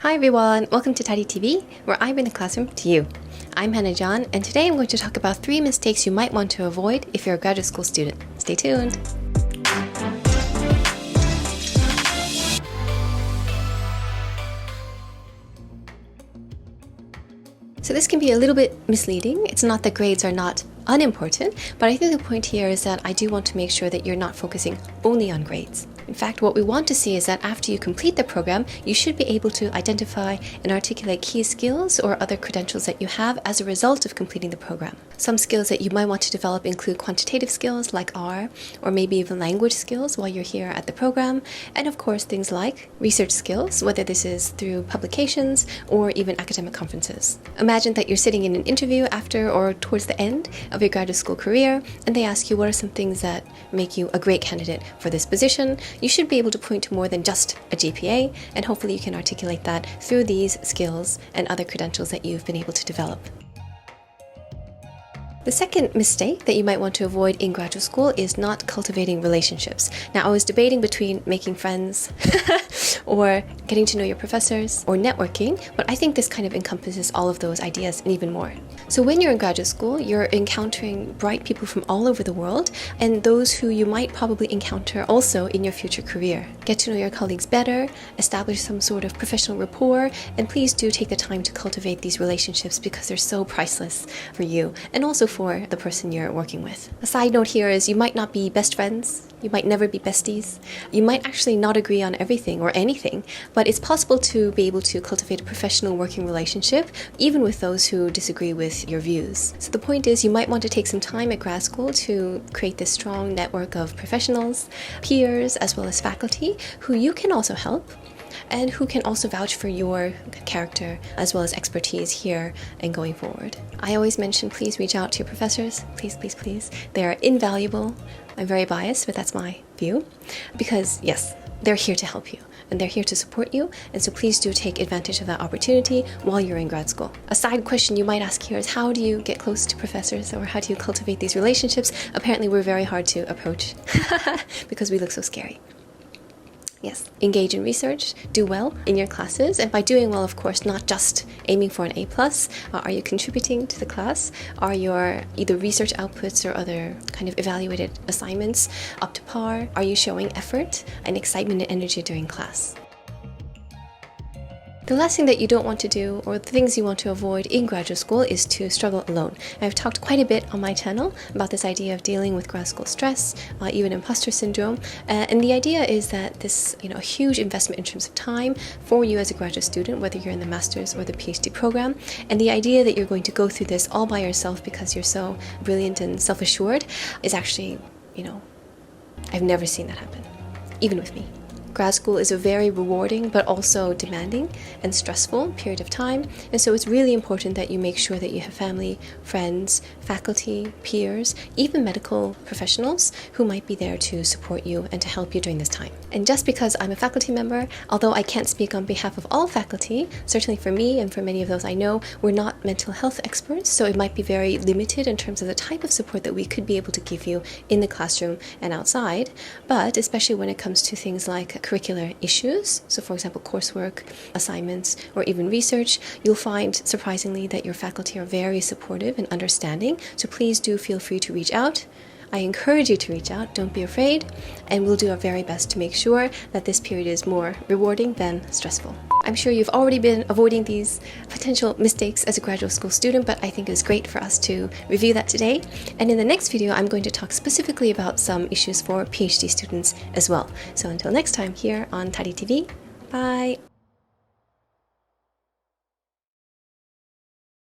Hi everyone, welcome to Ph.D TV, where I bring the classroom to you. I'm Hannah John, and today I'm going to talk about 3 mistakes you might want to avoid if you're a graduate school student. Stay tuned. So this can be a little bit misleading. It's not that grades are not unimportant, but I think the point here is that I do want to make sure that you're not focusing only on grades. In fact, what we want to see is that after you complete the program, you should be able to identify and articulate key skills or other credentials that you have as a result of completing the program. Some skills that you might want to develop include quantitative skills like R, or maybe even language skills while you're here at the program, and of course things like research skills, whether this is through publications or even academic conferences. Imagine that you're sitting in an interview after or towards the end of your graduate school career, and they ask you what are some things that make you a great candidate for this position. You should be able to point to more than just a GPA, and hopefully you can articulate that through these skills and other credentials that you've been able to develop. The second mistake that you might want to avoid in graduate school is not cultivating relationships. Now, I was debating between making friends or getting to know your professors or networking, but I think this kind of encompasses all of those ideas and even more. So when you're in graduate school, you're encountering bright people from all over the world and those who you might probably encounter also in your future career. Get to know your colleagues better, establish some sort of professional rapport, and please do take the time to cultivate these relationships because they're so priceless for you and also for the person you're working with. A side note here is you might not be best friends, you might never be besties, you might actually not agree on everything or anything, but it's possible to be able to cultivate a professional working relationship even with those who disagree with your views. So the point is you might want to take some time at grad school to create this strong network of professionals, peers, as well as faculty who you can also help and who can also vouch for your character as well as expertise here and going forward. I always mention please reach out to your professors, please, please, please. They are invaluable. I'm very biased, but that's my view because yes, they're here to help you and they're here to support you, and so please do take advantage of that opportunity while you're in grad school. A side question you might ask here is how do you get close to professors or how do you cultivate these relationships? Apparently we're very hard to approach because we look so scary. Yes, engage in research, do well in your classes, and by doing well, of course, not just aiming for an A+, are you contributing to the class? Are your either research outputs or other kind of evaluated assignments up to par? Are you showing effort and excitement and energy during class? The last thing that you don't want to do, or the things you want to avoid in graduate school, is to struggle alone. I've talked quite a bit on my channel about this idea of dealing with grad school stress, even imposter syndrome, and the idea is that this, a huge investment in terms of time for you as a graduate student, whether you're in the master's or the PhD program, and the idea that you're going to go through this all by yourself because you're so brilliant and self-assured is actually, I've never seen that happen, even with me. Grad school is a very rewarding but also demanding and stressful period of time, and so it's really important that you make sure that you have family, friends, faculty, peers, even medical professionals who might be there to support you and to help you during this time. And just because I'm a faculty member, although I can't speak on behalf of all faculty, certainly for me and for many of those I know, we're not mental health experts, so it might be very limited in terms of the type of support that we could be able to give you in the classroom and outside, but especially when it comes to things like curricular issues, so for example coursework, assignments, or even research, you'll find surprisingly that your faculty are very supportive and understanding, so please do feel free to reach out. I encourage you to reach out, don't be afraid, and we'll do our very best to make sure that this period is more rewarding than stressful. I'm sure you've already been avoiding these potential mistakes as a graduate school student, but I think it's great for us to review that today. And in the next video, I'm going to talk specifically about some issues for PhD students as well. So until next time here on Ph.D TV, bye!